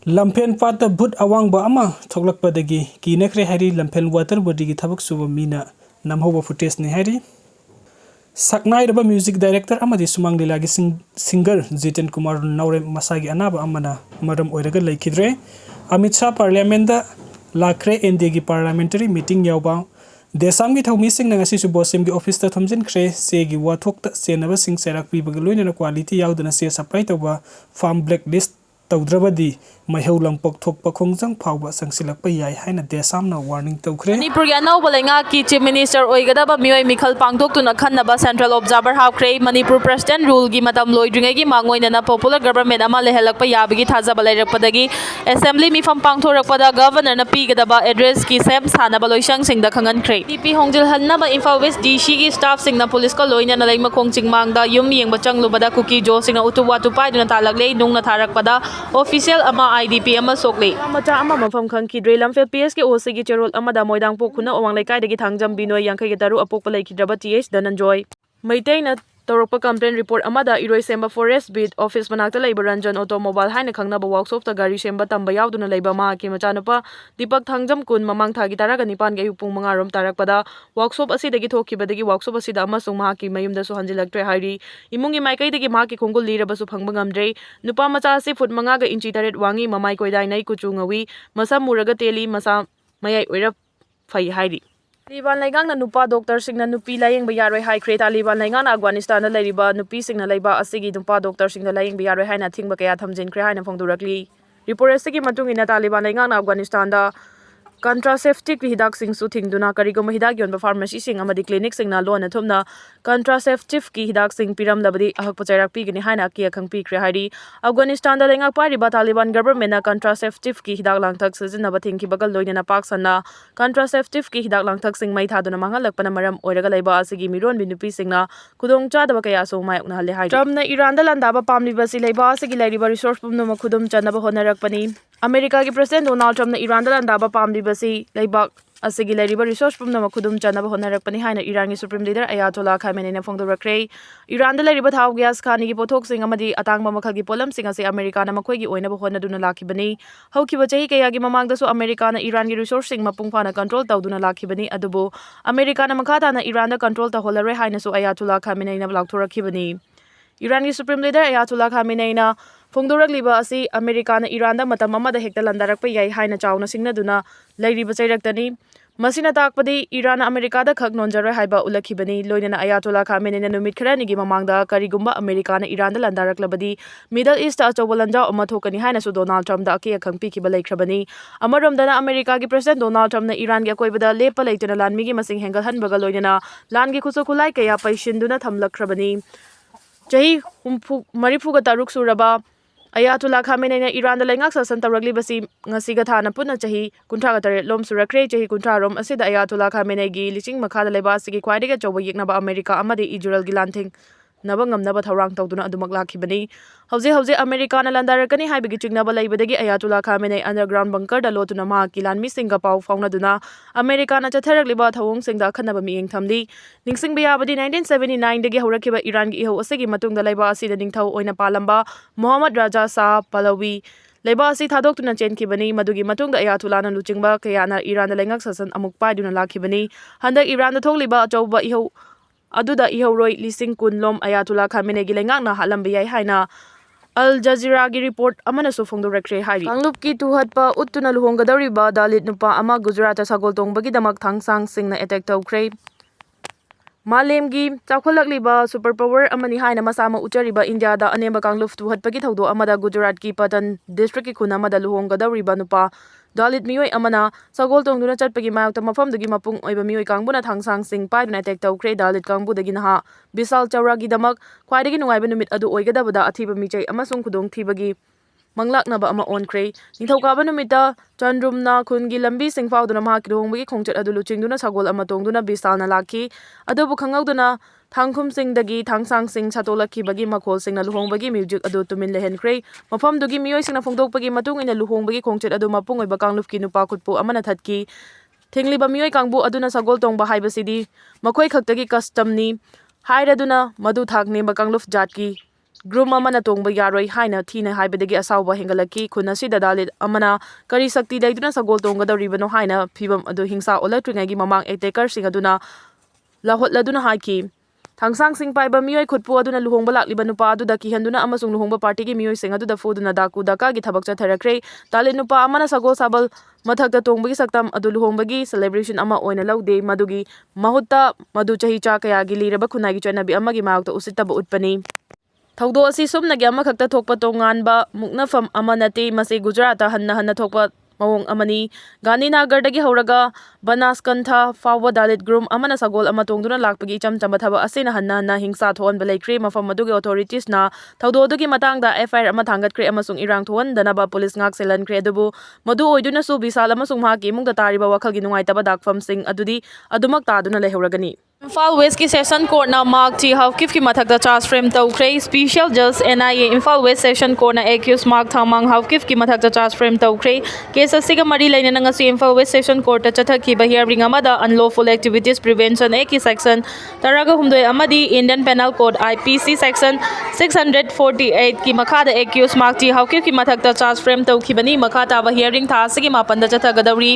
Lampen pata but awang ba ama thoklak padagi ki nakre hari lampen water body ki thabak suba mina namhoba footage ni hari saknai raba music director amadi sumang lilagi singer Jiten Kumar Naure masagi anaba amana maram oiraga Leikhidre Amit Shah parliament da lakre ND gi parliamentary meeting yawba desam gi thau missing na ngasi su bosim gi office ta thamjin kre se gi wathok ta senaba sing serak pi bagaloina na quality yawdana se supply tawba farm blacklist tawdrabadi maheu lampok thokpa khongjang phawba sangsilakpa yai haina desamna warning tawkhre manipur gi anauba lenga ki chief minister oigadaba mioi mikhal pangdoktuna khannaba central observer hawkhre manipur president rule gi matam loidringai gi mangoina na popular government ama lehelakpa yabigi thajaba lairakpadagi assembly mifam pangthorakpada governor na pigadaba address ki sem sanaba loisang singda khangankre dp hongjil hannaba imphal west dc gi staff singna police ko loina na leima khongching mangda yum yengba changlubada kuki jo singna utuwa tupaiduna talaklei nungna tharakpada official ama IDP ama sokle macha ama mafam khangkidre lamfel PS ke OC gi cherol amada moidang pokhuna owang laikai dagi thangjam binoi yankai ge taru apokpa Leikhidre TH Dananjoy maitaina torokpa complaint report amada iroi semba forest bid office manakta leiba Ranjan automobile haina khangnaba workshop ta gari semba tamba yauduna leiba ma ki machanupa Deepak thangjam kun mamang thagi taraga nipan ge pung manga rom tarakpada workshop asi dagi thokibadagi workshop asi da amasung ma ki mayumda su hanjilaktre hairi imungi maikai dagi ma ki khongul liraba su phangba ngamdre nupa macha asi foot manga ga inchi taret wangi mamai koidai nai kuchu ngawi masa muraga teli masa mayai oira phai hairi Taliban Laigang na nupa doctor sing na nupi laying bayaroi hai kre Taliban Laigang na Afghanistan na lariba nupi sing na laiba asigi nupa doctor sing na laying bayaroi hai na thingba kaya thamjin kre hai na phongdurakli report asigi matung ina Taliban Laigang na Afghanistan da contraceptive hidak sing su thingduna karigoma hidak yonba pharmacy sing amadi clinic sing na lona thumna contraceptive ki hidak sing piram labadi ahak pachairak pi gani haina ki akhang pi kre hari Afghanistan da lenga pari ba Taliban government na contraceptive ki hidak langthak sajina ba thingki bagal loina na Pakistan contraceptive ki hidak langthak sing mai thaduna mangalakpana maram oiraga laiba asigi miron binupi singna khudong chadaba kaya so mayokna hale hai Trump na Iran da landaba pamliba si laiba asigi laiba resource pumno makhudum chanaba honarakpani America ki president Donald Trump na Iran da landaba pamliba si laibak asigi lariba resource pumna makhudum chanaba honarakpani haina Iran gi supreme leader Ayatollah Khamenei na phongdorakre Iran da lariba thau gas khani gi pothok sing amadi atangba makhal gi polam sing ase America na makhoi gi oina ba honaduna lakhibani haukiba chahi kaya gi mamang da su America na Iran gi resource sing mapung phana control tawduna lakhibani adubu America na makhata na Iran da control ta holare haina su Ayatollah Khamenei na lakthorakhibani Iran gi supreme leader Ayatollah Khamenei na phongdorakliba asi America na Iran da matam amada hekta landarakpa yai haina chawna singnaduna lairiba chairaktani masina takpadi Iran America da khak nonjaroi haiba ulakhibani loinana Ayatollah Khamenei na numit kharani gi mamangda karigumba America na Iran da landaraklabadi Middle East ta achawba lanjaw ama thokani haina su Donald Trump da aki akhang pi kiba laikhrabani amaromdana America gi president Donald Trump na Iran gi akoibada lepa leituna lanmi gi masing hengal hanbaga loinana lan gi khuso khulai kaya paishinduna thamlakhrabani chahi marifuga taruk suraba Ayatollah Khamenei na Iran da laingak sasan tawrakli basi ngasi ga thana puna chahi kunthra ga tare lom surakre chahi kunthra rom asida Ayatollah Khamenei gi liching makha da leba asigi khwaide ga chawba yeknaba America amade Israel gi lanthing naba ngamnaba thawrang tawduna adumak lakhibani hauze America na landarakani haibigi chingnaba laibadagi Ayatollah Khamenei underground bunker da lotuna ma ki lanmi singa pau faunaduna America na chatharakliba thawung singda khanaba mi engthamdi ningsing biyabadi 1979 dagi haurakhiba Iran gi iho asigi matungda laiba asida ningthau oina palamba Mohammad Raja Shah Pahlavi laiba asi thadokuna chenkibani madugi matungda Ayatollah na luchingba kayana Iran da laingak sasan amuk paiduna lakhibani handak Iran da thokliba achawba iho aduda ihoroi lising kunlom Ayatollah Khamenei gi laingak na halambi yai haina Al Jazeera gi report amana su phongdorakre hari Kanglup ki tuhatpa uttuna luhonggadariba dalit nupa ama Gujarat sagol tongbagi damak thangsang singna attack tawkhre Malem gi chakholakliba super power amani haina masama uchariba India da anemba Kanglup tuhatpagi thawdo amada Gujarat ki Patan district ki khuna amada luhonggadariba nupa Dalit Meeoi amana sagol tongduna chatpagi mayokta mafamdagi mapung oiba Meeoi kangbuna thangsang sing paiduna attack tawkhre Dalit kangbudagi naha Bisal Chawra gi damak khwaidagi nungaiba numit adu oigadabada athiba michai amasung khudong thibagi manglaknaba ama onkhre nithokaba numita Chandrumna khungi lambi singfauduna ma kilongbagi khongchat adu luchingduna sagol ama tongduna Bisalna lakhi adubu khangauduna thangkhum singdagi thangsang sing satolakhibagi makhol singna luhongbagi music adu tumin lehenkre mafamdugi Meeoi singna phongdokpagi matung ina luhongbagi khongchat adu mapung oiba Kangluf ki nupa khutpu amana thatki thingliba Meeoi kangbu aduna sagol tongba haibasidi makhoi khaktagi custom ni hairaduna madu thakne ba Kangluf jat ki Groom amana tongba yaroi haina thina haibadagi asawba hengalaki khuna sida dalit amana kari sakti daiduna sagol tonggadoribano haina phibam adu hingsa olatringagi mamang attacker sing aduna lahotladuna haiki Thangsang sing paiba mioi khutpu aduna luhongba lakliba nupa aduda kihanduna amasung luhongba party gi mioi sing aduda fuduna daku daka gi thabak chatharakre dalit nupa amana sagol sabal mathakta tongba gi saktam adu luhongba gi celebration ama oina laude madugi mahutta madu chahi cha kaya gi liraba khunai gi chanabi amagi maakta usitaba utpani Thaudo asi sumnagi amakakta thokpa tonganba muknafam amanati masi Gujarata hanna thokpa mawong amani Ganinagardagi hauraga Banaskantha fawwa dalit groom amana sagol ama tongduna lakpagi chamchamba thaba asina hanna hingsa thon balai mafam madugi authorities na thaudo dugi matangda FIR ama thangat kre amasung irang thon danaba police ngak selan kre adubu madu oiduna su bisal amasung mahaki mungda tariba wakhalgi nungaitaba dakfam sing adudi adumak taduna lehauragani Imphal West ki session court na Mark T Haukif ki mathakta charge frame tawkre special judge NIA Imphal West session court na accused Mark Thamang Haukif ki mathakta charge frame tawkre case asiga mari laina na ngasi Imphal West session court ta chathaki ba hearing amada unlawful activities prevention ki section taraga humdoi amadi Indian Penal Code IPC section 648 ki makhada accused Mark T Haukif ki mathakta charge frame tawkibani makhata ba hearing tha asigi mapanda chathagadauri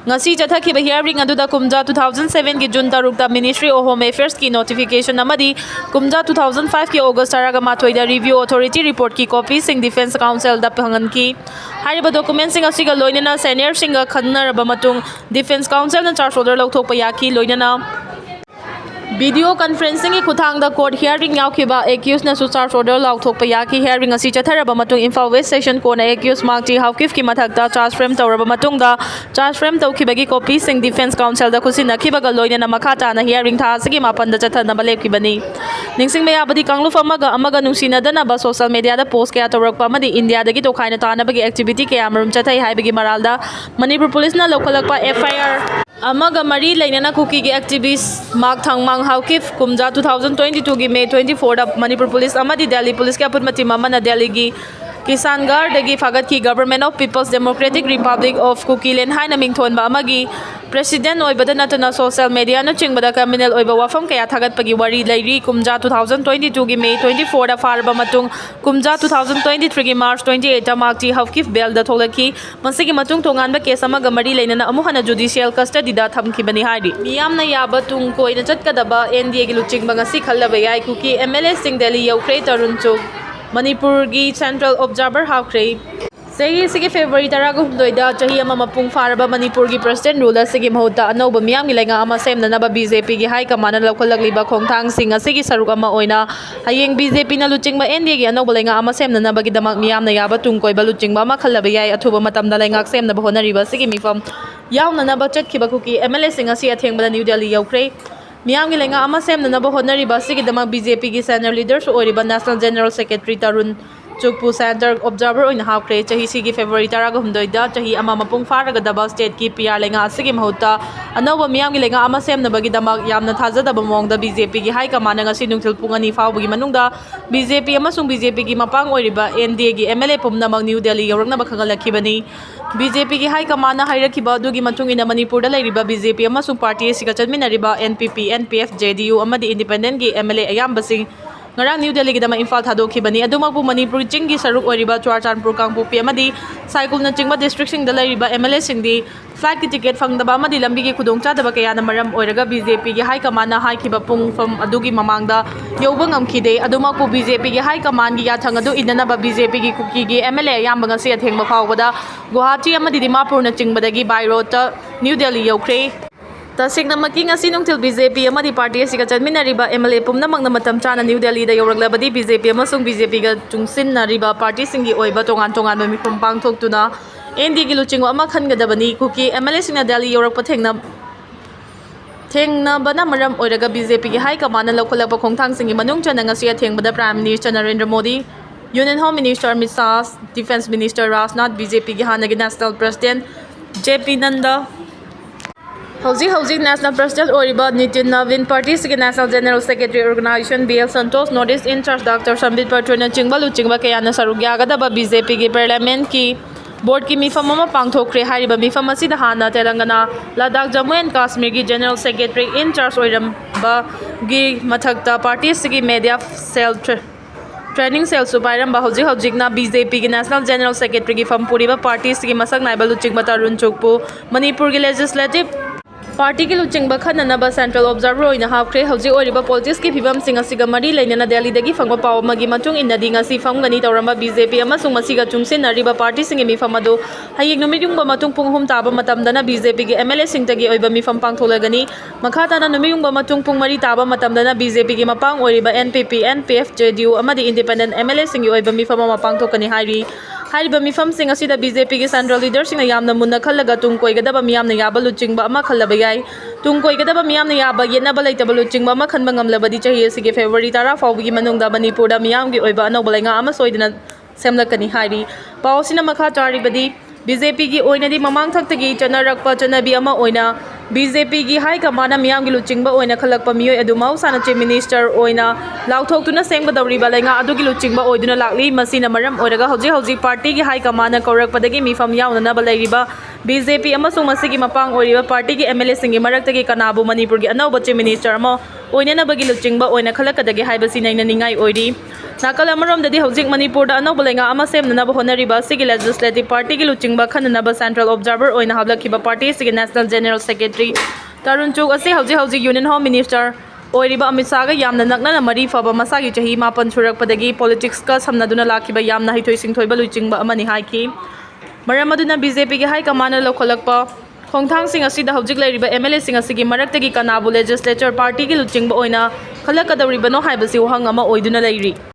ngasi chathaki ba hearing aduda kumja 2007 ki June tarukta ministry of Home Affairs की notification amadi kumja 2005 की August taraga mathoida review authority report की copy sing defense council da phangan की hariba document sing asiga loinana senior singa khannaraba matung defense council na charge order lauthokpa yaki loinana Video conferencing ki kuthangda court hearing yaukhiba accused na su charge order lauthokpa yaki hearing asi chatharaba matung Imphal West session court na accused Mark T Haukif ki mathakta charge frame tawraba matungda charge frame tawkhibagi copy sing defense council da khusina khibaga loina makhata na hearing tha asigi mapanda chathana balekibani ningsing mayabadi kangluf amaga nungsina dana ba social media da post kaya tawrakpa amadi India dagi tokhaina tanabagi activity kaya marum chathai haibagi maralda Manipur police na lokalakpa FIR Amaga mari lainana kuki gi activist Mark Thangmang Haukif kumja 2022 gi May 24 da Manipur police amadi Delhi police ka putmati mamana Delhi gi Kisangar dagi fagat ki Government of People's Democratic Republic of Kukilen haina mingthon ba amagi President oibada natana social media na chingbada criminal oiba wafam kaya thagat pagi wari lairi kumja 2022 gi May 24 da farba matung kumja 2023 gi March 28 da Mark T Haukif bail da tholaki masigi matung tongan ba case amaga mari lainana amuhana judicial custody da thamkibani hari miyamna yaba tung koina chatkadaba NDA gi luching ngasi khallaba yai kuki MLA sing Delhi yaukre tarun chuk Manipur gi Central Observer haukre Segi sigi February taraga humdoida chahi ama mapung faraba Manipur gi president rule sigi mahuta anauba miyam gi lenga ama semna naba BJP gi high command lokhalakliba khongthang sing asigi saruk ama oina hayeng BJP na luchingba NDA gi anauba lenga ama semna naba gi damak miyam na yaba tungkoi ba luchingba ama khallaba yai athuba matam da lenga semna ba honariba sigi mifam yauna naba chatkhiba kuki MLA sing asi athengbada New Delhi yaukre miyam gi lenga ama semna naba honariba sigi damak BJP gi senior leaders oiriba National General Secretary Tarun Chukpu Center Observer oina haukre chahi sigi February taraga humdoida chahi ama mapung faraga daba state ki PR lenga asigi mahuta anauba miyam gi lenga ama semna bagi damak yamna thajadaba mongda BJP gi high command ngasi nungthil pung ani fawbagi manungda BJP amasung BJP gi mapang oiriba NDA gi MLA pumnamag New Delhi yawrakna bakhangalakibani BJP gi high command na hairakhiba dugi matungina Manipur da lairiba BJP amasung party siga chadminariba NPP NPF JDU amadi independent gi MLA ayambasing ngarang New Delhi gidama Imphal thadokibani adumagbu Manipur chinggi saruk oiriba Churachandpur Kangpopi amadi cycle na chingba district sing dalariba MLA singdi flight ki ticket fangdaba amadi lambi gi khudongchadaba kaya na maram oiraga BJP gi high command na haikiba pungfam adugi mamangda yauba ngamkhide adumagbu BJP gi high command gi yathang adu inanaba BJP gi kuki gi MLA yamba ngasi athengba phawbada Guwahati amadi Dimapur na chingbadagi by road ta New Delhi yaukre Tasingna making asi nungtil BJP amadi party asiga chadminariba MLA pumnamangna matam chana New Delhi da yawraglabadi BJP amasung BJP ga chungsinnariba party singi oiba tongan mifum pangthoktuna ND gi luchingwa ama khangadabani kuki MLA singna Delhi yawrakpa thengna bana maram oiraga BJP gi high command na lokhalakpa khongthang singi manung chana ngasi athengbada Prime Minister Narendra Modi Union Home Minister Amit Shah Defense Minister Rajnath BJP gi hanagi National President JP Nanda Houjik National President Oriba Nitin Navin Party Sigi National General Secretary Organization BL Santos Notice in charge Dr. Sambit Patrona Chingbalu Chingba Kayana Sarugyagadaba BJP gi Parliament ki board ki mifam ama pangthokre hariba mifam asi da hana Telangana Ladakh Jammu and Kashmir gi General Secretary in charge oiramba gi mathakta party sigi media cell training सेल्सु पाइरंबा हौजिक BJP की national general secretary की फम पुरीबा party की मसक नाइबा लुचिंग तरुण चुकपु मणिपुर की legislative party की लुचिंग खननब सेंट्रल ऑब्जर्वर होइना हापख्रे हौजिक ओइरिबा पॉलिटिक्स की फिवम सिंग असिगा मरी लेनना दिल्ली फंग पाव मगी मतुंग इन्नदी ngasi famgani तौरंबा बीजेपी अमसुंग मसिगा चुंगसिनरिबा पार्टी सिंग मिफम अदु हयेंग नुमियुंगबा मतुंग पुंग हुम ताबा मतमदना बीजेपी की एमएलए सिंगतगी ओइबा मिफम पांगथोलगनी मखाताना नुमियुंगबा मतुंग पुंग मरी ताबा मतमदना बीजेपी की मपांग ओइरिबा एनपीपी एनपीएफ जेडीयू अमदी इंडिपेंडेंट एमएलए सिंग ओइबा मिफम अमा पांगथोकनी हाइरी हाइरिबा मिफम सिंग असिदा बीजेपी की सेंट्रल लीडर सिंग यामना मुन्ना खल्लगा तुंग कोइगदबा मियामना याबा लुचिंगबा अमा खल्लबा याई तुंग कोइगदबा मियामना याबा येनबा लेतबा लुचिंगबा अमा खनबा ngamlabadi chahi asigi February 10 फाउबगी मनोंगदा मणिपुरदा मियामगी ओइबा अनौबा लैंगा अमा सोइदना सेमलकनी हाइरी पाउसिना मखा चारिबदी बीजेपी की ओइनदी ममांग थक्तगी चनरकपा चनबी अमा ओइना बीजेपी की हाई कमाना मियामगी लुचिंगबा ओइना खलकपा मियोय अदु मौसाना चीफ मिनिस्टर ओइना लाउथोक्तुना सेंगबदौरिबा लैंगा अदुगी लुचिंगबा ओइदुना लाक्ली मसीना मरम ओइरगा हौजिक पार्टी की हाई कमाना कौरकपदगी मिफम याउननबा लैरिबा बीजेपी अमसुंग मसिगी मपांग ओइरिबा पार्टी की एमएलए सिंगी मरक्तगी कनाबु मणिपुर की अनौबा चीफ मिनिस्टर अमा ओइननबगी लुचिंगबा ओइना खलकदगी हाइबसी नैननिंगाई ओइरी नाकल अमरोमददी हौजिक मणिपुरदा अनौबा लैंगा अमा सेमननबा होनरिबा सिगी लेजिस्लेटिव पार्टी की लुचिंगबा खननबा सेंट्रल ऑब्जर्वर ओइना हाबलखिबा पार्टी सिगी national general secretary Tarun Chugh असे हौजिक यूनियन होम मिनिस्टर ओइरिबा अमित शाहगा यामना नकना मरी फबा मसागी चही 9 सुरकपदगी पॉलिटिक्स का समनदुना लाखिबा यामना हिथोइ सिंथोइबा लुचिंगबा अमनि हाइकी मरम अदुना बीजेपी की हाई कमाना लौखलकपा खोंथांग सिंग असिदा हौजिक लैरिबा एमएलए सिंग असिगी मरक्तगी कनाबु लेजिस्लेचर पार्टी की लुचिंगबा ओइना खलकदौरिबनो हाइबसी वहंग अमा ओइदुना लैरी।